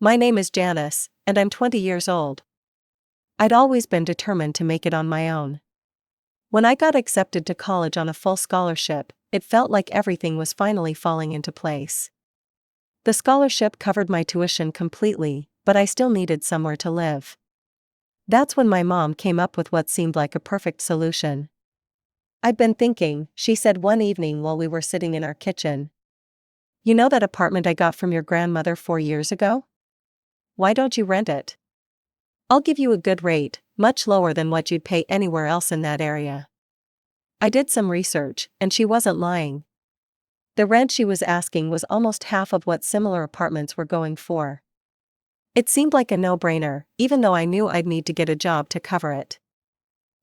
My name is Janice, and I'm 20 years old. I'd always been determined to make it on my own. When I got accepted to college on a full scholarship, it felt like everything was finally falling into place. The scholarship covered my tuition completely, but I still needed somewhere to live. That's when my mom came up with what seemed like a perfect solution. "I've been thinking," she said one evening while we were sitting in our kitchen. "You know that apartment I got from your grandmother 4 years ago? Why don't you rent it? I'll give you a good rate, much lower than what you'd pay anywhere else in that area." I did some research, and she wasn't lying. The rent she was asking was almost half of what similar apartments were going for. It seemed like a no-brainer, even though I knew I'd need to get a job to cover it.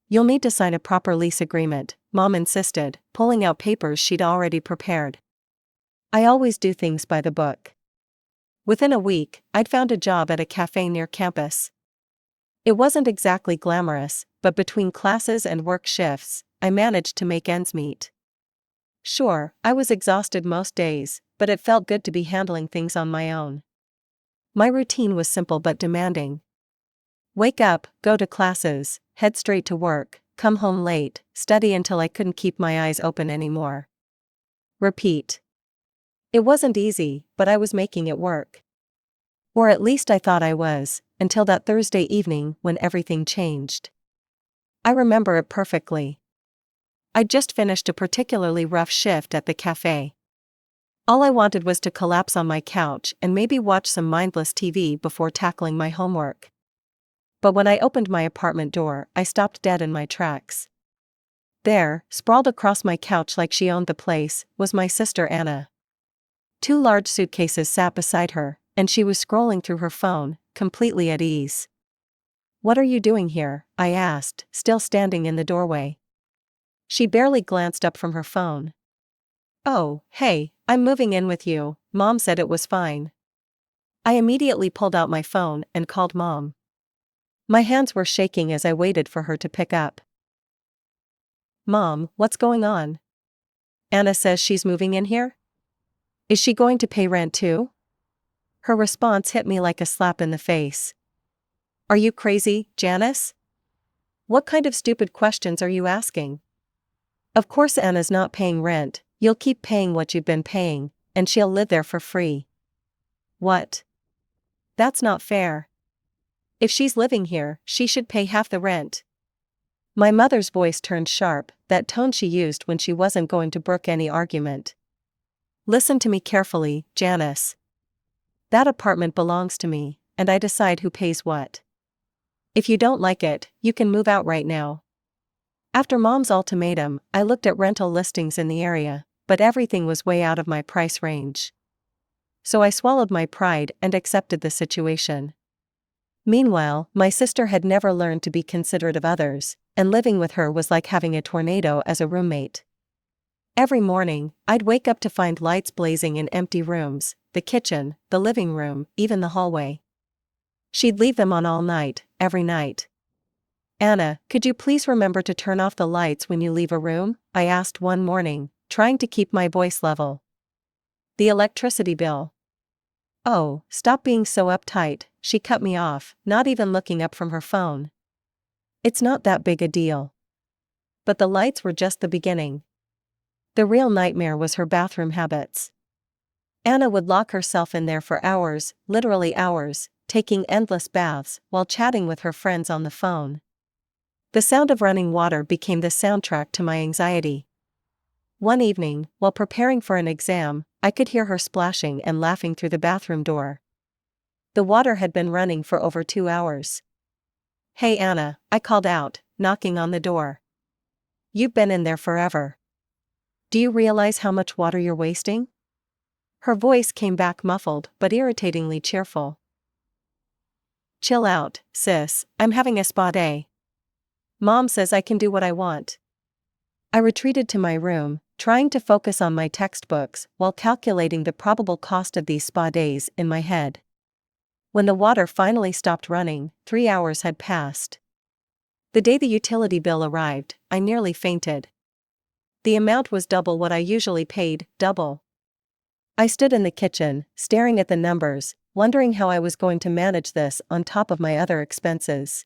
"You'll need to sign a proper lease agreement," Mom insisted, pulling out papers she'd already prepared. I always do things by the book. Within a week, I'd found a job at a cafe near campus. It wasn't exactly glamorous, but between classes and work shifts, I managed to make ends meet. Sure, I was exhausted most days, but it felt good to be handling things on my own. My routine was simple but demanding. Wake up, go to classes, head straight to work, come home late, study until I couldn't keep my eyes open anymore. Repeat. It wasn't easy, but I was making it work. Or at least I thought I was, until that Thursday evening when everything changed. I remember it perfectly. I'd just finished a particularly rough shift at the cafe. All I wanted was to collapse on my couch and maybe watch some mindless TV before tackling my homework. But when I opened my apartment door, I stopped dead in my tracks. There, sprawled across my couch like she owned the place, was my sister Anna. 2 large suitcases sat beside her, and she was scrolling through her phone, completely at ease. "What are you doing here?" I asked, still standing in the doorway. She barely glanced up from her phone. "Oh, hey, I'm moving in with you," Mom said. It was fine. I immediately pulled out my phone and called Mom. My hands were shaking as I waited for her to pick up. "Mom, what's going on? Anna says she's moving in here? Is she going to pay rent too?" Her response hit me like a slap in the face. "Are you crazy, Janice? What kind of stupid questions are you asking? Of course Anna's not paying rent, you'll keep paying what you've been paying, and she'll live there for free." "What? That's not fair. If she's living here, she should pay half the rent." My mother's voice turned sharp, that tone she used when she wasn't going to brook any argument. "Listen to me carefully, Janice. That apartment belongs to me, and I decide who pays what. If you don't like it, you can move out right now." After Mom's ultimatum, I looked at rental listings in the area, but everything was way out of my price range. So I swallowed my pride and accepted the situation. Meanwhile, my sister had never learned to be considerate of others, and living with her was like having a tornado as a roommate. Every morning, I'd wake up to find lights blazing in empty rooms, the kitchen, the living room, even the hallway. She'd leave them on all night, every night. "Anna, could you please remember to turn off the lights when you leave a room?" I asked one morning, trying to keep my voice level. "The electricity bill." "Oh, stop being so uptight," she cut me off, not even looking up from her phone. "It's not that big a deal." But the lights were just the beginning. The real nightmare was her bathroom habits. Anna would lock herself in there for hours, literally hours, taking endless baths while chatting with her friends on the phone. The sound of running water became the soundtrack to my anxiety. One evening, while preparing for an exam, I could hear her splashing and laughing through the bathroom door. The water had been running for over 2 hours. "Hey Anna," I called out, knocking on the door. "You've been in there forever. Do you realize how much water you're wasting?" Her voice came back muffled but irritatingly cheerful. "Chill out, sis, I'm having a spa day. Mom says I can do what I want." I retreated to my room, trying to focus on my textbooks while calculating the probable cost of these spa days in my head. When the water finally stopped running, 3 hours had passed. The day the utility bill arrived, I nearly fainted. The amount was double what I usually paid, double. I stood in the kitchen, staring at the numbers, wondering how I was going to manage this on top of my other expenses.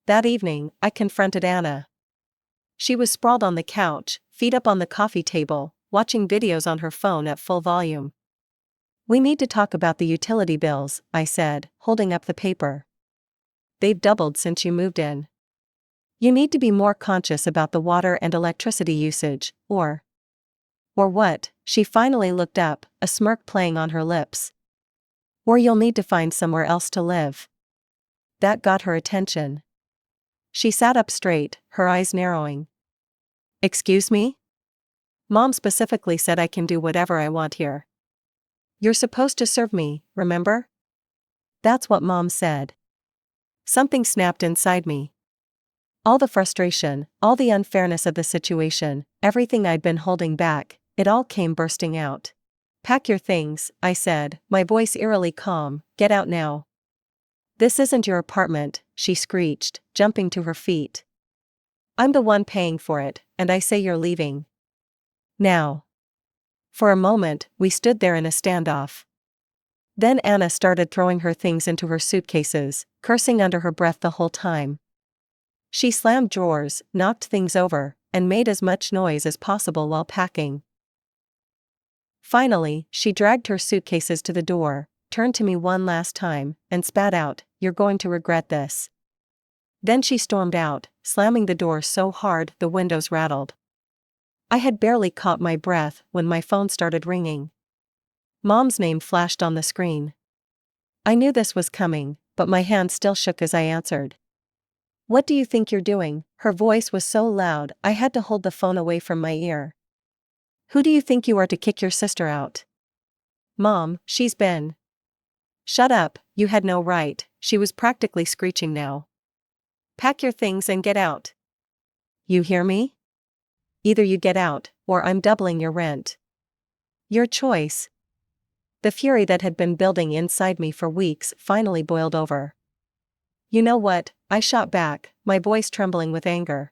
That evening, I confronted Anna. She was sprawled on the couch, feet up on the coffee table, watching videos on her phone at full volume. "We need to talk about the utility bills," I said, holding up the paper. "They've doubled since you moved in. You need to be more conscious about the water and electricity usage, or what?" She finally looked up, a smirk playing on her lips. "Or you'll need to find somewhere else to live." That got her attention. She sat up straight, her eyes narrowing. "Excuse me? Mom specifically said I can do whatever I want here. You're supposed to serve me, remember?" That's what Mom said. Something snapped inside me. All the frustration, all the unfairness of the situation, everything I'd been holding back, it all came bursting out. "Pack your things," I said, my voice eerily calm. "Get out now." "This isn't your apartment," she screeched, jumping to her feet. "I'm the one paying for it, and I say you're leaving. Now." For a moment, we stood there in a standoff. Then Anna started throwing her things into her suitcases, cursing under her breath the whole time. She slammed drawers, knocked things over, and made as much noise as possible while packing. Finally, she dragged her suitcases to the door, turned to me one last time, and spat out, "You're going to regret this." Then she stormed out, slamming the door so hard the windows rattled. I had barely caught my breath when my phone started ringing. Mom's name flashed on the screen. I knew this was coming, but my hand still shook as I answered. "What do you think you're doing?" Her voice was so loud I had to hold the phone away from my ear. "Who do you think you are to kick your sister out?" "Mom, she's been..." "Shut up, you had no right," she was practically screeching now. "Pack your things and get out. You hear me? Either you get out, or I'm doubling your rent. Your choice." The fury that had been building inside me for weeks finally boiled over. "You know what?" I shot back, my voice trembling with anger.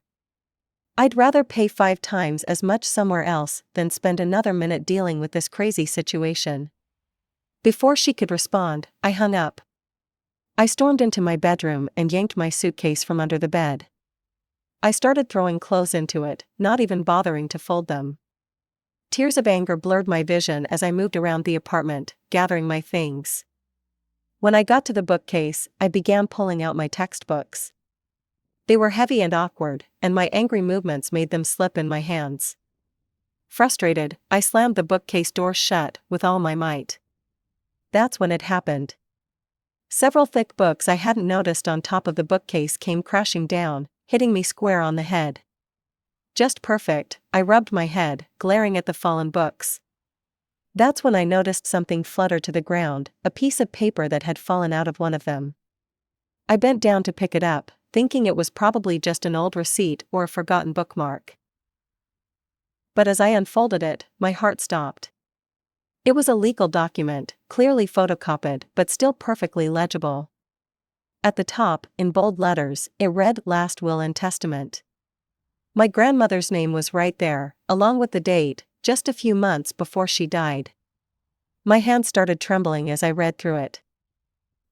"I'd rather pay 5 times as much somewhere else than spend another minute dealing with this crazy situation." Before she could respond, I hung up. I stormed into my bedroom and yanked my suitcase from under the bed. I started throwing clothes into it, not even bothering to fold them. Tears of anger blurred my vision as I moved around the apartment, gathering my things. When I got to the bookcase, I began pulling out my textbooks. They were heavy and awkward, and my angry movements made them slip in my hands. Frustrated, I slammed the bookcase door shut with all my might. That's when it happened. Several thick books I hadn't noticed on top of the bookcase came crashing down, hitting me square on the head. "Just perfect," I rubbed my head, glaring at the fallen books. That's when I noticed something flutter to the ground, a piece of paper that had fallen out of one of them. I bent down to pick it up, thinking it was probably just an old receipt or a forgotten bookmark. But as I unfolded it, my heart stopped. It was a legal document, clearly photocopied but still perfectly legible. At the top, in bold letters, it read "Last Will and Testament." My grandmother's name was right there, along with the date, just a few months before she died. My hand started trembling as I read through it.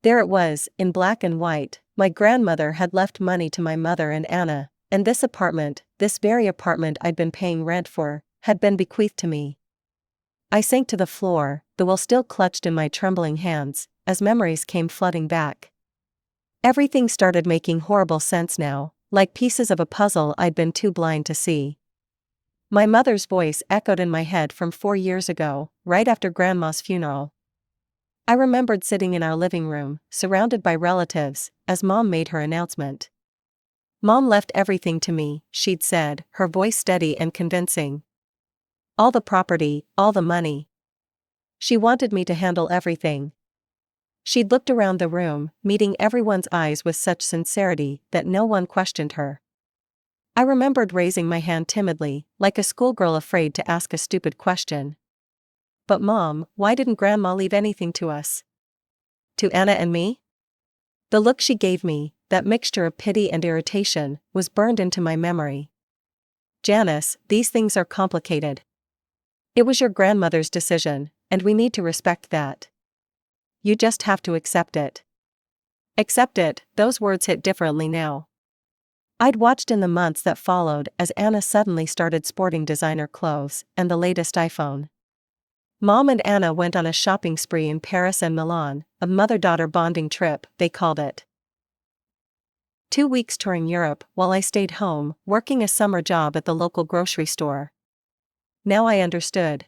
There it was, in black and white. My grandmother had left money to my mother and Anna, and this apartment, this very apartment I'd been paying rent for, had been bequeathed to me. I sank to the floor, the will still clutched in my trembling hands, as memories came flooding back. Everything started making horrible sense now, like pieces of a puzzle I'd been too blind to see. My mother's voice echoed in my head from 4 years ago, right after Grandma's funeral. I remembered sitting in our living room, surrounded by relatives, as Mom made her announcement. "Mom left everything to me," she'd said, her voice steady and convincing. "All the property, all the money. She wanted me to handle everything." She'd looked around the room, meeting everyone's eyes with such sincerity that no one questioned her. I remembered raising my hand timidly, like a schoolgirl afraid to ask a stupid question. "But Mom, why didn't Grandma leave anything to us? To Anna and me?" The look she gave me, that mixture of pity and irritation, was burned into my memory. "Janice, these things are complicated. It was your grandmother's decision, and we need to respect that." You just have to accept it. Accept it, those words hit differently now. I'd watched in the months that followed as Anna suddenly started sporting designer clothes and the latest iPhone. Mom and Anna went on a shopping spree in Paris and Milan, a mother-daughter bonding trip, they called it. 2 weeks touring Europe while I stayed home, working a summer job at the local grocery store. Now I understood.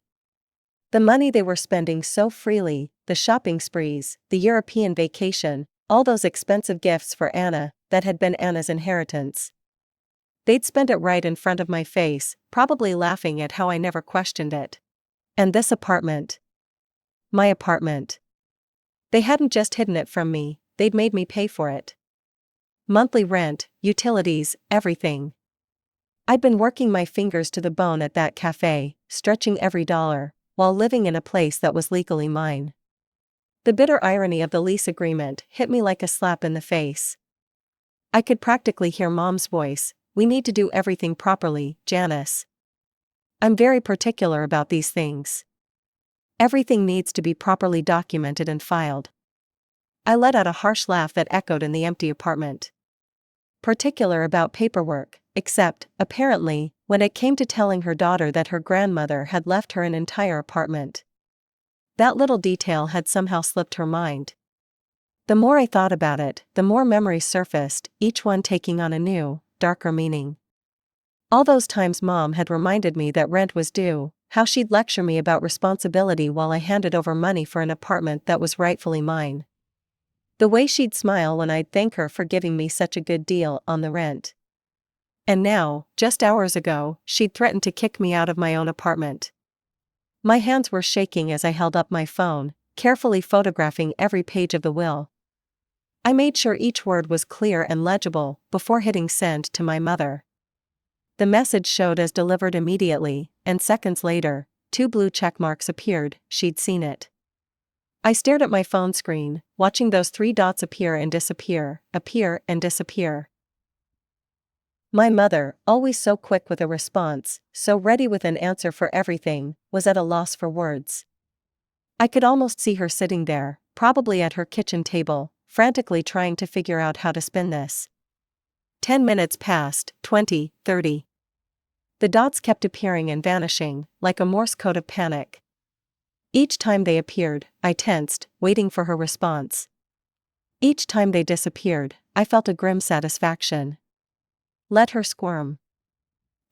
The money they were spending so freely, the shopping sprees, the European vacation, all those expensive gifts for Anna, that had been Anna's inheritance. They'd spent it right in front of my face, probably laughing at how I never questioned it. And this apartment. My apartment. They hadn't just hidden it from me, they'd made me pay for it. Monthly rent, utilities, everything. I'd been working my fingers to the bone at that cafe, stretching every dollar, while living in a place that was legally mine. The bitter irony of the lease agreement hit me like a slap in the face. I could practically hear Mom's voice, "We need to do everything properly, Janice. I'm very particular about these things. Everything needs to be properly documented and filed." I let out a harsh laugh that echoed in the empty apartment. Particular about paperwork, except, apparently, when it came to telling her daughter that her grandmother had left her an entire apartment. That little detail had somehow slipped her mind. The more I thought about it, the more memories surfaced, each one taking on a new, darker meaning. All those times Mom had reminded me that rent was due, how she'd lecture me about responsibility while I handed over money for an apartment that was rightfully mine. The way she'd smile when I'd thank her for giving me such a good deal on the rent. And now, just hours ago, she'd threatened to kick me out of my own apartment. My hands were shaking as I held up my phone, carefully photographing every page of the will. I made sure each word was clear and legible before hitting send to my mother. The message showed as delivered immediately, and seconds later, 2 blue check marks appeared. She'd seen it. I stared at my phone screen, watching those 3 dots appear and disappear, appear and disappear. My mother, always so quick with a response, so ready with an answer for everything, was at a loss for words. I could almost see her sitting there, probably at her kitchen table, frantically trying to figure out how to spin this. 10 minutes passed, 20, 30. The dots kept appearing and vanishing, like a Morse code of panic. Each time they appeared, I tensed, waiting for her response. Each time they disappeared, I felt a grim satisfaction. Let her squirm.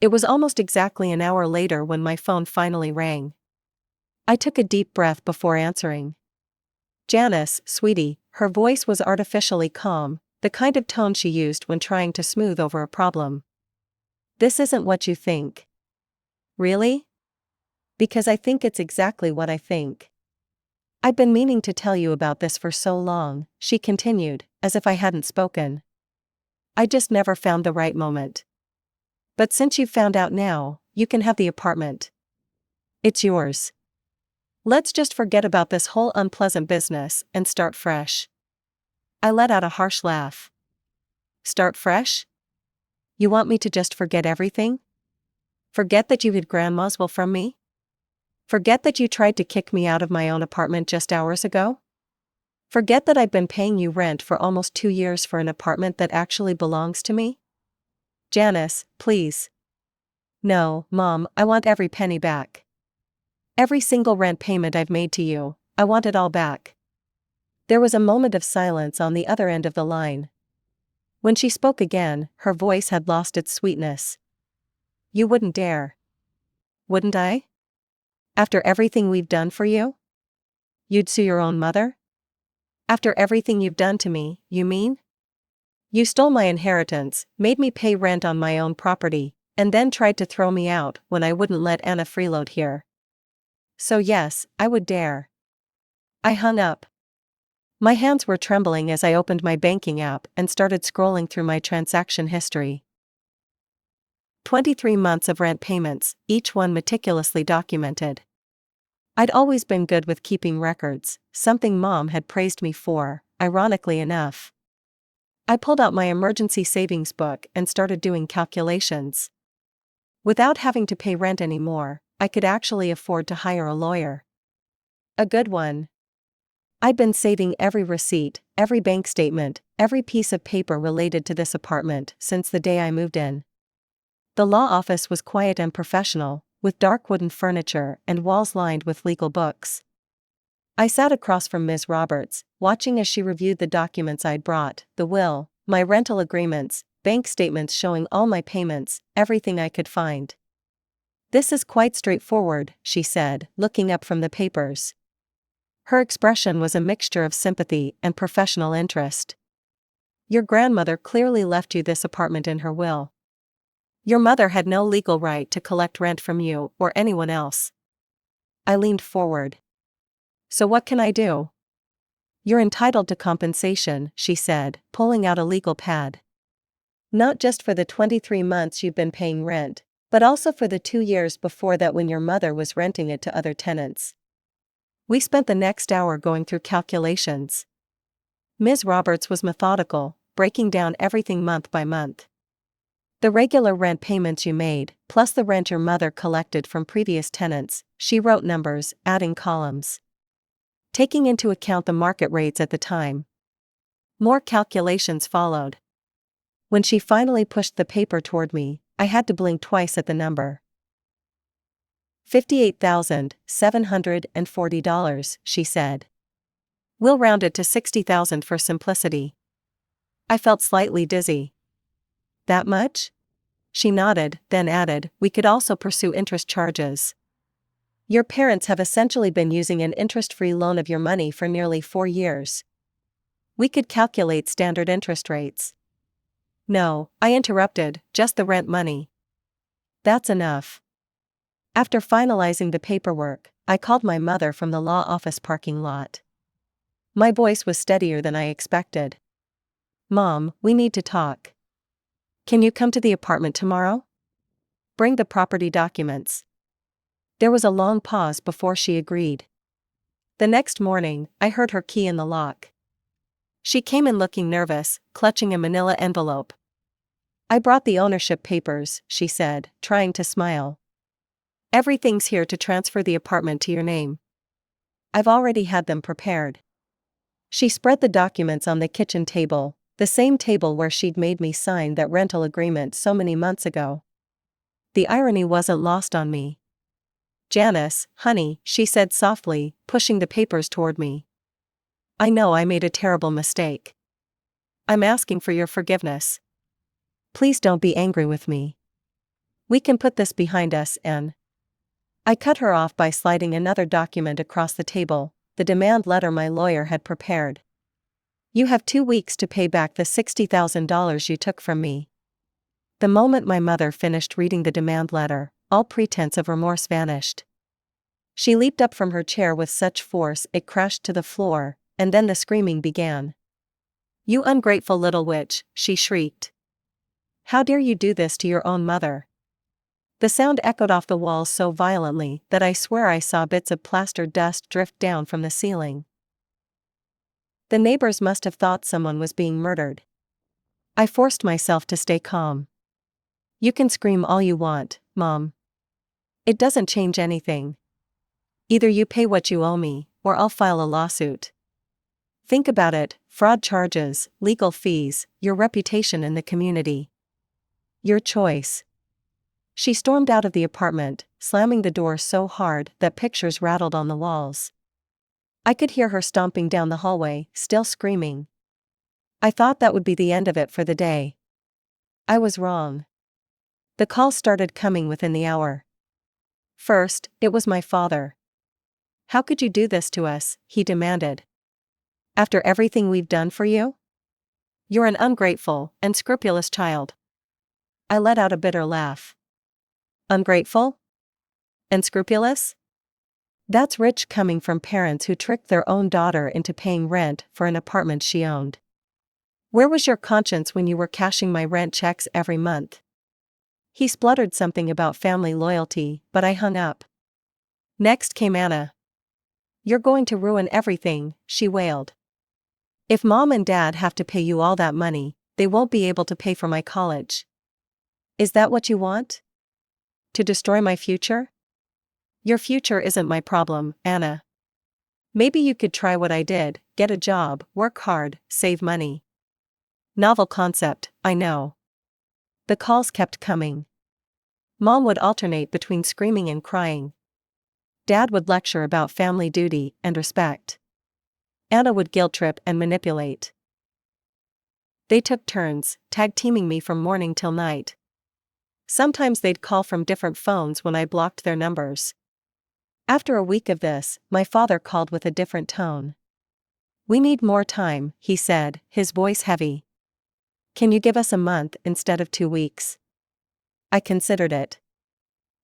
It was almost exactly an hour later when my phone finally rang. I took a deep breath before answering. "Janice, sweetie," her voice was artificially calm, the kind of tone she used when trying to smooth over a problem. "This isn't what you think." "Really?" "Because I think it's exactly what I think." "I've been meaning to tell you about this for so long," she continued, as if I hadn't spoken. "I just never found the right moment. But since you've found out now, you can have the apartment. It's yours. Let's just forget about this whole unpleasant business and start fresh." I let out a harsh laugh. "Start fresh? You want me to just forget everything? Forget that you hid Grandma's will from me? Forget that you tried to kick me out of my own apartment just hours ago? Forget that I've been paying you rent for almost 2 years for an apartment that actually belongs to me? Janice, please." "No, Mom, I want every penny back. Every single rent payment I've made to you, I want it all back." There was a moment of silence on the other end of the line. When she spoke again, her voice had lost its sweetness. "You wouldn't dare." "Wouldn't I? After everything we've done for you? You'd sue your own mother? After everything you've done to me, you mean? You stole my inheritance, made me pay rent on my own property, and then tried to throw me out when I wouldn't let Anna freeload here. So yes, I would dare." I hung up. My hands were trembling as I opened my banking app and started scrolling through my transaction history. 23 months of rent payments, each one meticulously documented. I'd always been good with keeping records, something Mom had praised me for, ironically enough. I pulled out my emergency savings book and started doing calculations. Without having to pay rent anymore, I could actually afford to hire a lawyer. A good one. I'd been saving every receipt, every bank statement, every piece of paper related to this apartment since the day I moved in. The law office was quiet and professional, with dark wooden furniture and walls lined with legal books. I sat across from Ms. Roberts, watching as she reviewed the documents I'd brought, the will, my rental agreements, bank statements showing all my payments, everything I could find. "This is quite straightforward," she said, looking up from the papers. Her expression was a mixture of sympathy and professional interest. "Your grandmother clearly left you this apartment in her will. Your mother had no legal right to collect rent from you or anyone else." I leaned forward. "So what can I do?" "You're entitled to compensation," she said, pulling out a legal pad. "Not just for the 23 months you've been paying rent, but also for the 2 years before that when your mother was renting it to other tenants." We spent the next hour going through calculations. Ms. Roberts was methodical, breaking down everything month by month. "The regular rent payments you made, plus the rent your mother collected from previous tenants," she wrote numbers, adding columns. "Taking into account the market rates at the time." More calculations followed. When she finally pushed the paper toward me, I had to blink twice at the number. $58,740, she said. "We'll round it to 60,000 for simplicity." I felt slightly dizzy. "That much?" She nodded, then added, "We could also pursue interest charges. Your parents have essentially been using an interest-free loan of your money for nearly 4 years. We could calculate standard interest rates." "No," I interrupted, "just the rent money." "That's enough." After finalizing the paperwork, I called my mother from the law office parking lot. My voice was steadier than I expected. "Mom, we need to talk. Can you come to the apartment tomorrow? Bring the property documents." There was a long pause before she agreed. The next morning, I heard her key in the lock. She came in looking nervous, clutching a manila envelope. "I brought the ownership papers," she said, trying to smile. "Everything's here to transfer the apartment to your name. I've already had them prepared." She spread the documents on the kitchen table, the same table where she'd made me sign that rental agreement so many months ago. The irony wasn't lost on me. "Janice, honey," she said softly, pushing the papers toward me. "I know I made a terrible mistake. I'm asking for your forgiveness. Please don't be angry with me. We can put this behind us and—" I cut her off by sliding another document across the table, the demand letter my lawyer had prepared. "You have 2 weeks to pay back the $60,000 you took from me." The moment my mother finished reading the demand letter, all pretense of remorse vanished. She leaped up from her chair with such force it crashed to the floor, and then the screaming began. "You ungrateful little witch," she shrieked. "How dare you do this to your own mother?" The sound echoed off the walls so violently that I swear I saw bits of plaster dust drift down from the ceiling. The neighbors must have thought someone was being murdered. I forced myself to stay calm. "You can scream all you want, Mom. It doesn't change anything. Either you pay what you owe me, or I'll file a lawsuit. Think about it: fraud charges, legal fees, your reputation in the community. Your choice." She stormed out of the apartment, slamming the door so hard that pictures rattled on the walls. I could hear her stomping down the hallway, still screaming. I thought that would be the end of it for the day. I was wrong. The calls started coming within the hour. First, it was my father. "How could you do this to us?" he demanded. "After everything we've done for you? You're an ungrateful, unscrupulous child." I let out a bitter laugh. "Ungrateful? Unscrupulous? That's rich coming from parents who tricked their own daughter into paying rent for an apartment she owned. Where was your conscience when you were cashing my rent checks every month?" He spluttered something about family loyalty, but I hung up. Next came Anna. "You're going to ruin everything," she wailed. "If Mom and Dad have to pay you all that money, they won't be able to pay for my college. Is that what you want? To destroy my future? Your future isn't my problem, Anna. Maybe you could try what I did, get a job, work hard, save money. Novel concept, I know. The calls kept coming. Mom would alternate between screaming and crying. Dad would lecture about family duty and respect. Anna would guilt trip and manipulate. They took turns, tag teaming me from morning till night. Sometimes they'd call from different phones when I blocked their numbers. After a week of this, my father called with a different tone. "We need more time," he said, his voice heavy. "Can you give us a month instead of 2 weeks?" I considered it.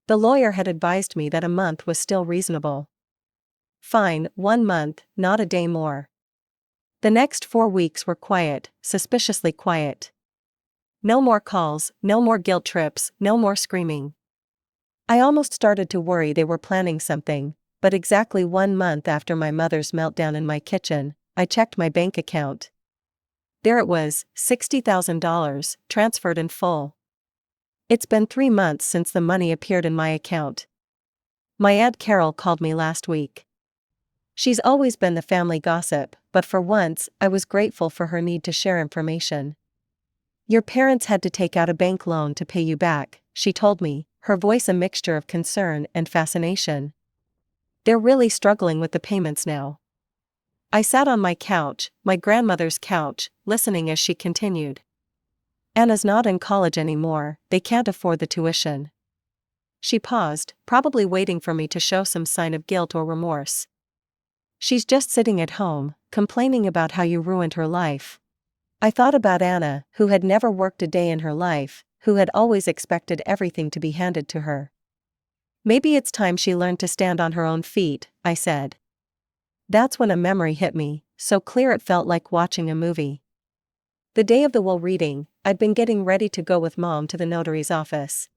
The lawyer had advised me that a month was still reasonable. Fine, 1 month, not a day more. The next 4 weeks were quiet, suspiciously quiet. No more calls, no more guilt trips, no more screaming. I almost started to worry they were planning something, but exactly 1 month after my mother's meltdown in my kitchen, I checked my bank account. There it was, $60,000, transferred in full. It's been 3 months since the money appeared in my account. My Aunt Carol called me last week. She's always been the family gossip, but for once, I was grateful for her need to share information. "Your parents had to take out a bank loan to pay you back," she told me, her voice a mixture of concern and fascination. "They're really struggling with the payments now." I sat on my couch, my grandmother's couch, listening as she continued. "Anna's not in college anymore, they can't afford the tuition." She paused, probably waiting for me to show some sign of guilt or remorse. "She's just sitting at home, complaining about how you ruined her life." I thought about Anna, who had never worked a day in her life, who had always expected everything to be handed to her. "Maybe it's time she learned to stand on her own feet," I said. That's when a memory hit me, so clear it felt like watching a movie. The day of the will reading, I'd been getting ready to go with Mom to the notary's office.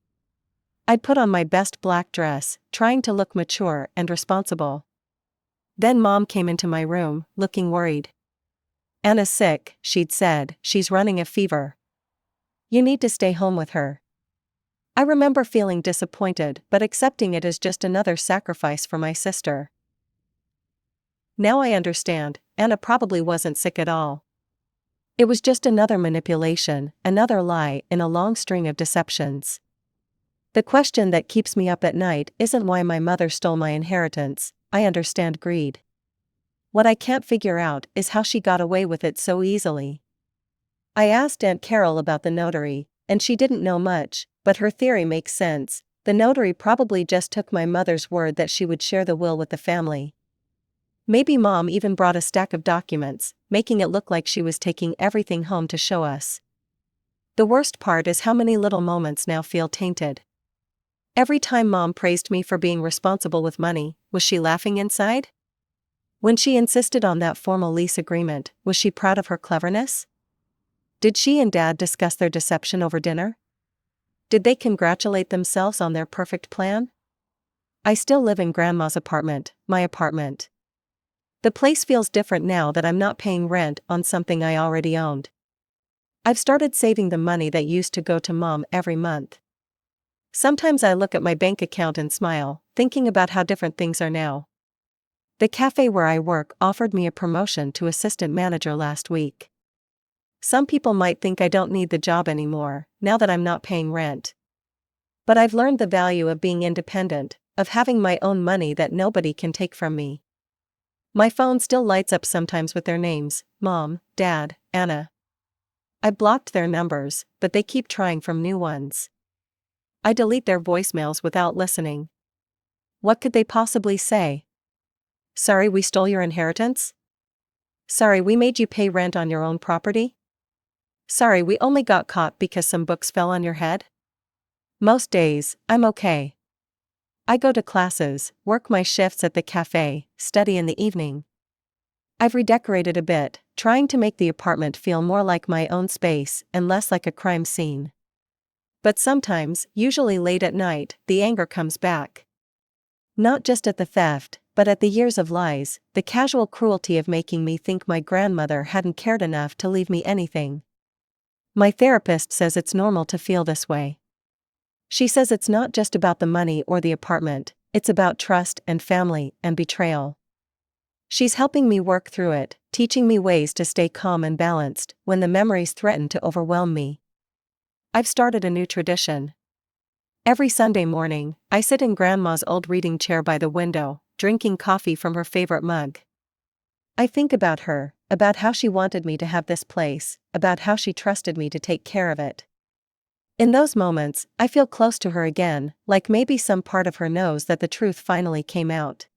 I'd put on my best black dress, trying to look mature and responsible. Then Mom came into my room, looking worried. "Anna's sick," she'd said, "she's running a fever. You need to stay home with her." I remember feeling disappointed but accepting it as just another sacrifice for my sister. Now I understand, Anna probably wasn't sick at all. It was just another manipulation, another lie in a long string of deceptions. The question that keeps me up at night isn't why my mother stole my inheritance. I understand greed. What I can't figure out is how she got away with it so easily. I asked Aunt Carol about the notary, and she didn't know much, but her theory makes sense. The notary probably just took my mother's word that she would share the will with the family. Maybe Mom even brought a stack of documents, making it look like she was taking everything home to show us. The worst part is how many little moments now feel tainted. Every time Mom praised me for being responsible with money, was she laughing inside? When she insisted on that formal lease agreement, was she proud of her cleverness? Did she and Dad discuss their deception over dinner? Did they congratulate themselves on their perfect plan? I still live in Grandma's apartment, my apartment. The place feels different now that I'm not paying rent on something I already owned. I've started saving the money that used to go to Mom every month. Sometimes I look at my bank account and smile, thinking about how different things are now. The cafe where I work offered me a promotion to assistant manager last week. Some people might think I don't need the job anymore, now that I'm not paying rent. But I've learned the value of being independent, of having my own money that nobody can take from me. My phone still lights up sometimes with their names: Mom, Dad, Anna. I blocked their numbers, but they keep trying from new ones. I delete their voicemails without listening. What could they possibly say? "Sorry we stole your inheritance?" "Sorry we made you pay rent on your own property?" "Sorry we only got caught because some books fell on your head?" Most days, I'm okay. I go to classes, work my shifts at the cafe, study in the evening. I've redecorated a bit, trying to make the apartment feel more like my own space and less like a crime scene. But sometimes, usually late at night, the anger comes back. Not just at the theft, but at the years of lies, the casual cruelty of making me think my grandmother hadn't cared enough to leave me anything. My therapist says it's normal to feel this way. She says it's not just about the money or the apartment, it's about trust and family and betrayal. She's helping me work through it, teaching me ways to stay calm and balanced when the memories threaten to overwhelm me. I've started a new tradition. Every Sunday morning, I sit in Grandma's old reading chair by the window, drinking coffee from her favorite mug. I think about her, about how she wanted me to have this place, about how she trusted me to take care of it. In those moments, I feel close to her again, like maybe some part of her knows that the truth finally came out.